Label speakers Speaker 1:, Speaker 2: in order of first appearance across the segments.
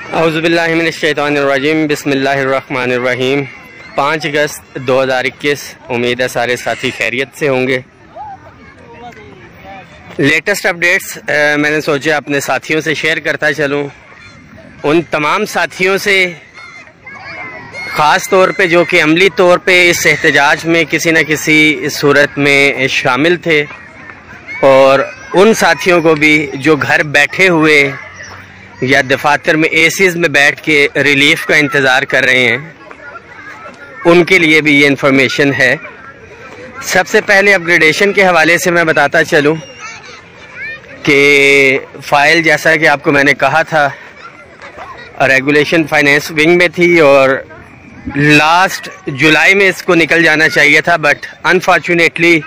Speaker 1: औज़ुबिल्लाहिमिनश्शैतानिर्रजीम बिस्मिल्लाहिर्रहमानिर्रहीम। 5 अगस्त 2021। उम्मीद है सारे साथी खैरियत से होंगे। लेटेस्ट अपडेट्स मैंने सोचा अपने साथियों से शेयर करता चलूँ, उन तमाम साथियों से ख़ास तौर पे जो कि अमली तौर पे इस एहतजाज में किसी न किसी सूरत में शामिल थे, और उन साथियों को भी जो घर बैठे हुए या दफातर में एसीज़ में बैठ के रिलीफ का इंतज़ार कर रहे हैं, उनके लिए भी ये इन्फॉर्मेशन है। सबसे पहले अपग्रेडेशन के हवाले से मैं बताता चलूँ कि फ़ाइल जैसा कि आपको मैंने कहा था रेगुलेशन फाइनेंस विंग में थी और लास्ट जुलाई में इसको निकल जाना चाहिए था, बट अनफॉर्चुनेटली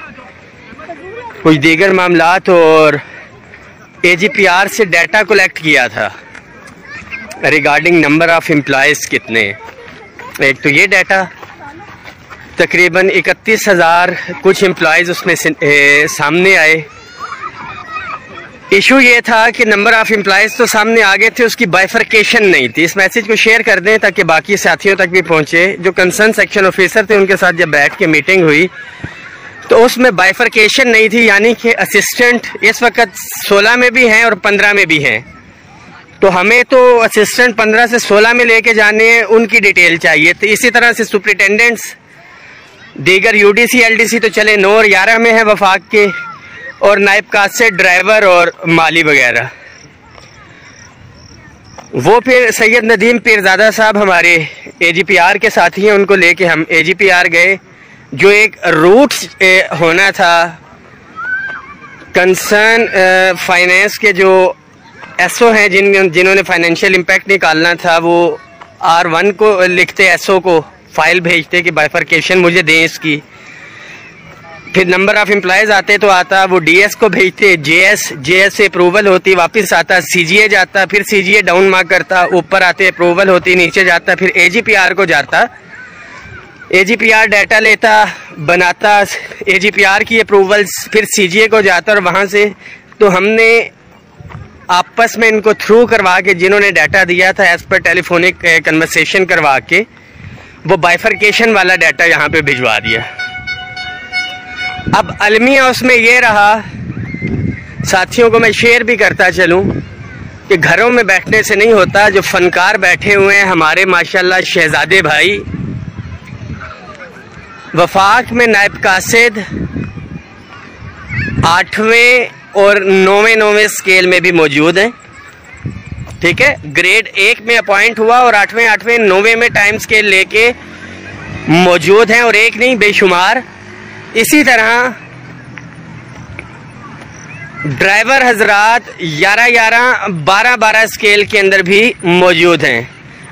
Speaker 1: कुछ दीगर मामलात और AGPR से डाटा कलेक्ट किया था रिगार्डिंग नंबर ऑफ़ एम्प्लॉयज़ कितने। एक तो ये डाटा तकरीबन 31,000 कुछ एम्प्लॉयज़ उसमें सामने आए। इशू ये था कि नंबर ऑफ़ एम्प्लॉयज़ तो सामने आ गए थे, उसकी बाइफर्केशन नहीं थी। इस मैसेज को शेयर कर दें ताकि बाकी साथियों तक भी पहुँचे। जो कंसर्न सेक्शन ऑफिसर थे उनके साथ जब बैठ के मीटिंग हुई तो उसमें बाइफर्केशन नहीं थी, यानी कि असिस्टेंट इस वक्त 16 में भी हैं और 15 में भी हैं। तो हमें तो असिस्टेंट 15 से 16 में लेके जाने हैं, उनकी डिटेल चाहिए। तो इसी तरह से सुपरिटेंडेंट्स दीगर UDC LDC तो चले 9 और 11 में है वफाक के, और नायब कासिद ड्राइवर और माली वगैरह। वो फिर सैयद नदीम पीरजादा साहब हमारे AGPR के साथी हैं, उनको लेके हम AGPR गए। जो एक रूट होना था कंसर्न फाइनेंस के जो SO हैं जिन्होंने फाइनेंशियल इम्पैक्ट निकालना था, वो R1 को लिखते, SO को फाइल भेजते कि बाइफर्केशन मुझे दें इसकी। फिर नंबर ऑफ़ एम्प्लॉयज़ आते तो आता, वो DS को भेजते, JS से अप्रूवल होती, वापस आता CGA जाता, फिर CGA डाउन मार्क करता, ऊपर आते अप्रूवल होती, नीचे जाता, फिर AGPR को जाता। AGPR डाटा लेता, बनाता, AGPR की अप्रूवल्स फिर CGA को जाता, और वहाँ से तो हमने आपस में इनको थ्रू करवा के जिन्होंने डाटा दिया था एज़ पर टेलीफोनिक कन्वर्सेशन करवा के वो बाइफर्केशन वाला डाटा यहाँ पे भिजवा दिया। अब अलमिया उसमें ये रहा, साथियों को मैं शेयर भी करता चलूँ कि घरों में बैठने से नहीं होता। जो फ़नकार बैठे हुए हैं हमारे माशाल्लाह शहजादे भाई, वफाक में नायब कासिद 8वें और 9वें स्केल में भी मौजूद हैं। ठीक है, ग्रेड 1 में अपॉइंट हुआ और 8वें 9वें में टाइम स्केल लेके मौजूद हैं, और एक नहीं बेशुमार। इसी तरह ड्राइवर हजरात 11 12 स्केल के अंदर भी मौजूद हैं।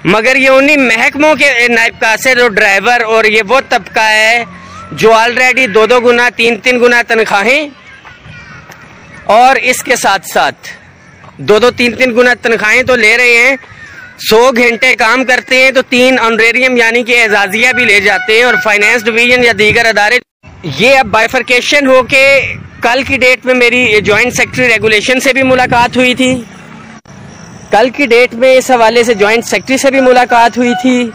Speaker 1: मगर ये उन्हीं महकमों के नायब कासिद और ड्राइवर, और ये वो तबका है जो ऑलरेडी 2 गुना 3 गुना तनख्वाहें, और इसके साथ साथ 2 3 गुना तनख्वाहें तो ले रहे हैं। 100 घंटे काम करते हैं तो 3 ऑनरेरियम यानी कि एजाजिया भी ले जाते हैं, और फाइनेंस डिवीजन या दीगर अदारे। ये अब बाइफर्केशन हो के कल की डेट में मेरी जॉइंट सेक्रेटरी रेगुलेशन से भी मुलाकात हुई थी। कल की डेट में इस हवाले से जॉइंट सेक्रेटरी से भी मुलाकात हुई थी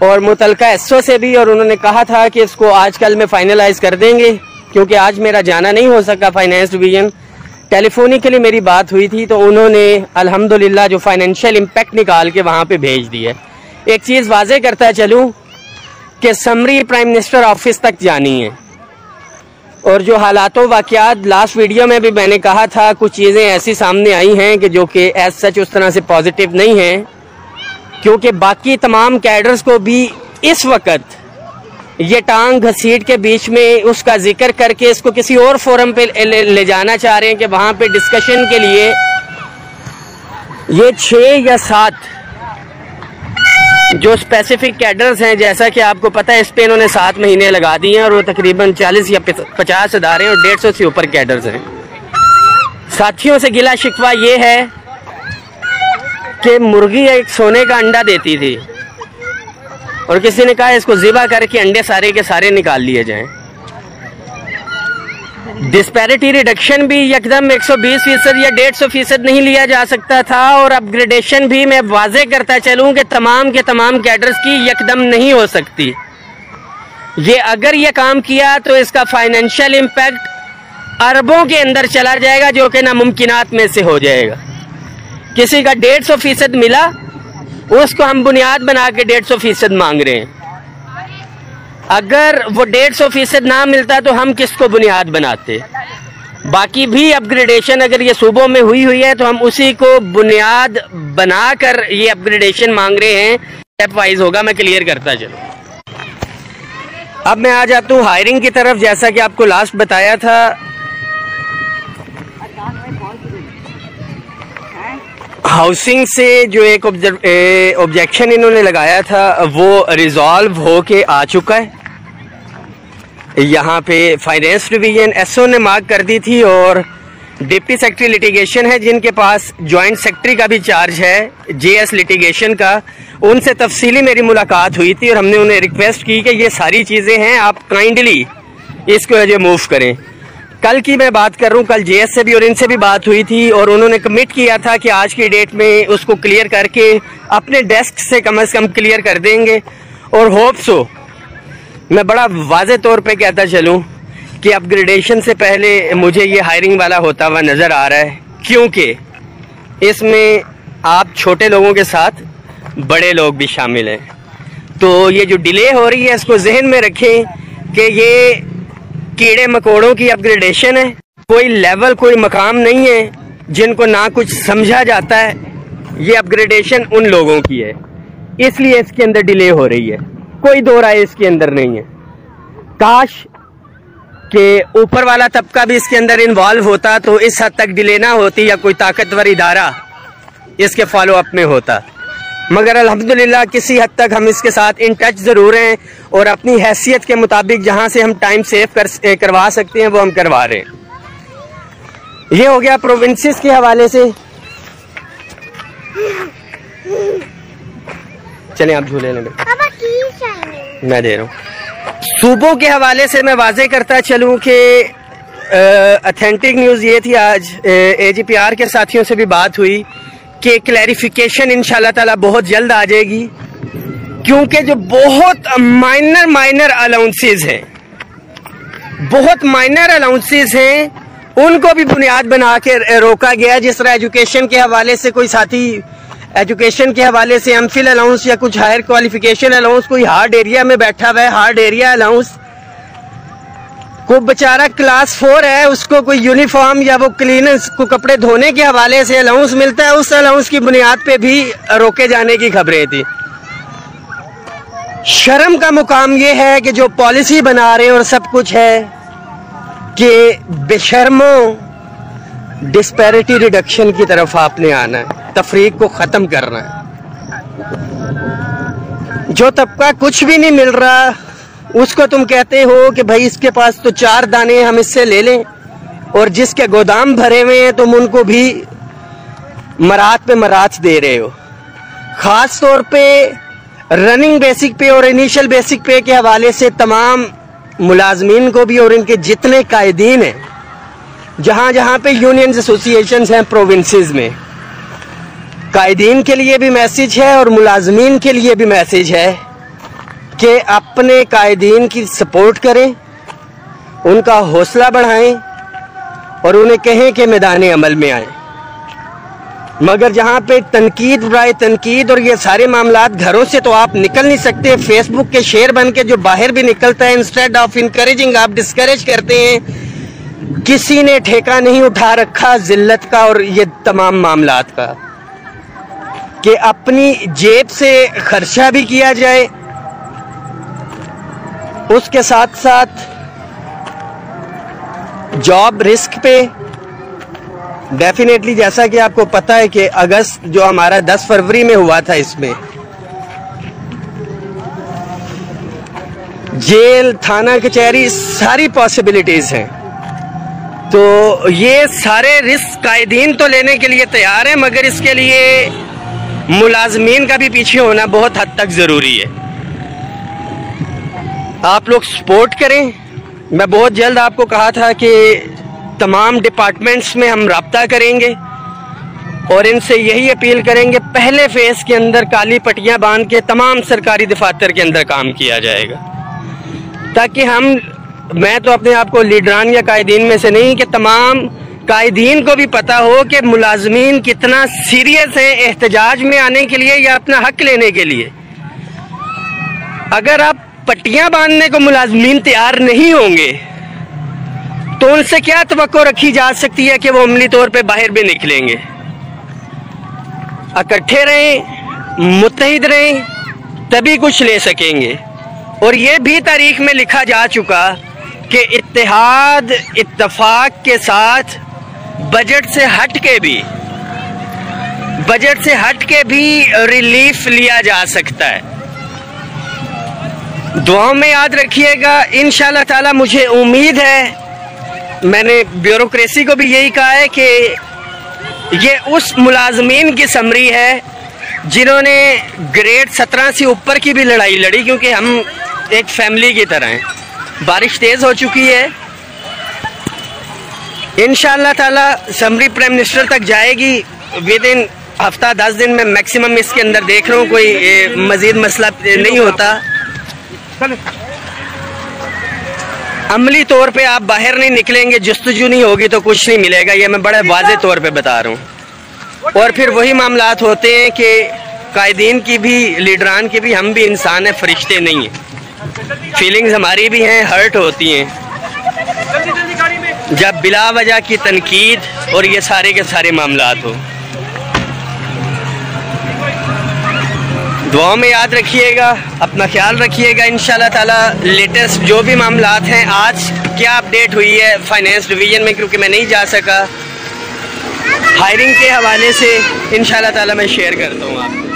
Speaker 1: और मुतलका SO से भी, और उन्होंने कहा था कि इसको आज कल में फाइनलाइज कर देंगे, क्योंकि आज मेरा जाना नहीं हो सका फाइनेंस डिवीजन। टेलीफोनिकली मेरी बात हुई थी तो उन्होंने अल्हम्दुलिल्लाह जो फाइनेंशियल इम्पैक्ट निकाल के वहाँ पे भेज दिया। एक चीज़ वाज़े करता चलूँ कि समरी प्राइम मिनिस्टर ऑफिस तक जानी है, और जो हालातों वाक़यात लास्ट वीडियो में भी मैंने कहा था, कुछ चीज़ें ऐसी सामने आई हैं कि जो कि एज सच उस तरह से पॉजिटिव नहीं हैं, क्योंकि बाकी तमाम कैडर्स को भी इस वक्त ये टांग घसीट के बीच में उसका जिक्र करके इसको किसी और फोरम पे ले जाना चाह रहे हैं कि वहाँ पे डिस्कशन के लिए ये 6 या 7 जो स्पेसिफिक कैडर्स हैं, जैसा कि आपको पता है, इस पे इन्होंने 7 महीने लगा दिए हैं, और वो तकरीबन 40 या 50 अदारे और 150 से ऊपर कैडर्स हैं। साथियों से गिला शिकवा ये है कि मुर्गी एक सोने का अंडा देती थी और किसी ने कहा इसको ज़िबा करके अंडे सारे के सारे निकाल लिए जाएं। डिस्पैरिटी रिडक्शन भी एकदम 120% या 150% नहीं लिया जा सकता था, और अपग्रेडेशन भी मैं वाजे करता चलूं कि तमाम के तमाम कैडर्स की एकदम नहीं हो सकती। ये अगर ये काम किया तो इसका फाइनेंशियल इम्पैक्ट अरबों के अंदर चला जाएगा, जो कि नामुमकिनात में से हो जाएगा। किसी का 150% मिला, उसको हम बुनियाद बना के 150% मांग रहे हैं। अगर वो 150% ना मिलता तो हम किसको बुनियाद बनाते। बाकी भी अपग्रेडेशन अगर ये सूबों में हुई है तो हम उसी को बुनियाद बनाकर ये अपग्रेडेशन मांग रहे हैं। स्टेप वाइज होगा, मैं क्लियर करता चलूं। अब मैं आ जाता हूँ हायरिंग की तरफ। जैसा कि आपको लास्ट बताया था, हाउसिंग से जो एक ऑब्जेक्शन इन्होंने लगाया था वो रिजॉल्व हो के आ चुका है। यहाँ पे फाइनेंस डिवीजन एसओ ने मार्क कर दी थी, और डिप्टी सेक्रेटरी लिटिगेशन है जिनके पास जॉइंट सेक्रेटरी का भी चार्ज है जेएस लिटिगेशन का। उनसे तफसीली मेरी मुलाकात हुई थी और हमने उन्हें रिक्वेस्ट की कि ये सारी चीज़ें हैं, आप काइंडली इसको जो मूव करें। कल की मैं बात कर रहा हूँ, कल जेएस से भी और इनसे भी बात हुई थी, और उन्होंने कमिट किया था कि आज की डेट में उसको क्लियर करके अपने डेस्क से कम क्लियर कर देंगे। और होप सो, मैं बड़ा वाज़े तौर पे कहता चलूँ कि अपग्रेडेशन से पहले मुझे ये हायरिंग वाला होता हुआ नज़र आ रहा है, क्योंकि इसमें आप छोटे लोगों के साथ बड़े लोग भी शामिल हैं। तो ये जो डिले हो रही है इसको जहन में रखें कि ये कीड़े मकोड़ों की अपग्रेडेशन है। कोई लेवल, कोई मकाम नहीं है जिनको ना कुछ समझा जाता है। ये अपग्रेडेशन उन लोगों की है, इसलिए इसके अंदर डिले हो रही है। कोई दो राय इसके अंदर नहीं है। काश कि ऊपर वाला तबका भी इसके अंदर इन्वॉल्व होता तो इस हद तक डिले ना होती, या कोई ताकतवर इदारा इसके फॉलो अप में होता। मगर अल्हम्दुलिल्लाह किसी हद तक हम इसके साथ इन टच ज़रूर हैं, और अपनी हैसियत के मुताबिक जहां से हम टाइम सेव करवा सकते हैं वो हम करवा रहे हैं। ये हो गया प्रोविंसेस के हवाले से। चलें आप झूले लें, मैं दे रहा हूँ। सूबों के हवाले से मैं वाजे करता चलूँ कि ऑथेंटिक न्यूज़ ये थी, आज एजीपीआर के साथियों से भी बात हुई कि क्लैरिफिकेशन इंशाल्लाह ताला बहुत जल्द आ जाएगी, क्योंकि जो बहुत माइनर अलाउंसेस हैं, बहुत माइनर अलाउंसेस हैं, उनको भी बुनियाद बना के रोका गया। जिस तरह एजुकेशन के हवाले से कोई साथी एजुकेशन के हवाले से एमफिल अलाउंस या कुछ हायर क्वालिफिकेशन अलाउंस, कोई हार्ड एरिया में बैठा हुआ है, हार्ड एरिया अलाउंस, कोई बेचारा क्लास 4 है, उसको कोई यूनिफॉर्म या वो क्लीनर्स को कपड़े धोने के हवाले से अलाउंस मिलता है, उस अलाउंस की बुनियाद पे भी रोके जाने की खबरें थी। शर्म का मुकाम ये है कि जो पॉलिसी बना रहे हैं और सब कुछ है कि बेशर्मों डिस्पैरिटी रिडक्शन की तरफ आपने आना है, तफरीक को ख़त्म करना है। जो तबका कुछ भी नहीं मिल रहा उसको तुम कहते हो कि भाई इसके पास तो 4 दाने हम इससे ले लें, और जिसके गोदाम भरे हुए हैं तुम उनको भी मरात पे मरात दे रहे हो। ख़ास तौर पे रनिंग बेसिक पे और इनिशियल बेसिक पे के हवाले से तमाम मुलाजमीन को भी और इनके जितने कायदीन हैं, जहाँ जहाँ पे यूनियन एसोसिएशंस हैं प्रोविंसेस में, कायदीन के लिए भी मैसेज है और मुलाजमीन के लिए भी मैसेज है कि अपने कायदीन की सपोर्ट करें, उनका हौसला बढ़ाएं और उन्हें कहें कि मैदान अमल में आएं। मगर जहाँ पे तनकीद बराए तनकीद और ये सारे मामलात, घरों से तो आप निकल नहीं सकते, फेसबुक के शेर बन के जो बाहर भी निकलता है, इंस्टेड ऑफ इनकरेजिंग आप डिस्करेज करते हैं। किसी ने ठेका नहीं उठा रखा जिल्लत का और ये तमाम मामलात का कि अपनी जेब से खर्चा भी किया जाए, उसके साथ साथ जॉब रिस्क पे डेफिनेटली, जैसा कि आपको पता है कि अगस्त जो हमारा 10 फरवरी में हुआ था, इसमें जेल, थाना, कचहरी, सारी पॉसिबिलिटीज हैं। तो ये सारे रिस्क कायदीन तो लेने के लिए तैयार हैं, मगर इसके लिए मुलाजमीन का भी पीछे होना बहुत हद तक ज़रूरी है। आप लोग सपोर्ट करें। मैं बहुत जल्द आपको कहा था कि तमाम डिपार्टमेंट्स में हम रब्ता करेंगे और इनसे यही अपील करेंगे, पहले फेज़ के अंदर काली पट्टियाँ बांध के तमाम सरकारी दफातर के अंदर काम किया जाएगा, ताकि मैं तो अपने आप को लीडरान या कायदीन में से नहीं, कि तमाम कायदीन को भी पता हो कि मुलाजमीन कितना सीरियस है एहतजाज में आने के लिए या अपना हक लेने के लिए। अगर आप पट्टियां बांधने को मुलाजमीन तैयार नहीं होंगे तो उनसे क्या तवक्को रखी जा सकती है कि वो अमली तौर पे बाहर भी निकलेंगे। इकट्ठे रहें, मुत्तहिद रहें, तभी कुछ ले सकेंगे। और ये भी तारीख में लिखा जा चुका कि इत्तेहाद इत्तफाक के साथ बजट से हट के भी रिलीफ लिया जा सकता है। दुआओं में याद रखिएगा। इंशाअल्लाह ताला मुझे उम्मीद है, मैंने ब्यूरोक्रेसी को भी यही कहा है कि ये उस मुलाजमीन की समरी है जिन्होंने ग्रेड 17 से ऊपर की भी लड़ाई लड़ी, क्योंकि हम एक फैमिली की तरह हैं। बारिश तेज़ हो चुकी है, इंशाअल्लाह ताला समरी प्राइम मिनिस्टर तक जाएगी विद इन हफ्ता 10 दिन में मैक्सिमम। इसके अंदर देख रहा हूँ कोई मजीद मसला नहीं होता। अमली तौर पे आप बाहर नहीं निकलेंगे, जस्तजू नहीं होगी तो कुछ नहीं मिलेगा, ये मैं बड़े वाज़े तौर पे बता रहा हूँ। और फिर वही मामलात होते हैं कि कायदीन की भी, लीडरान की भी, हम भी इंसान हैं, फरिश्ते नहीं हैं। फीलिंग्स हमारी भी हैं, हर्ट होती हैं जब बिला वजह की तनकीद और ये सारे के सारे मामलात हो। दुआओं में याद रखिएगा, अपना ख्याल रखिएगा। इंशाअल्लाह ताला लेटेस्ट जो भी मामलात हैं, आज क्या अपडेट हुई है फाइनेंस डिवीज़न में, क्योंकि मैं नहीं जा सका, हायरिंग के हवाले से इंशाअल्लाह ताला मैं शेयर करता हूँ आपको।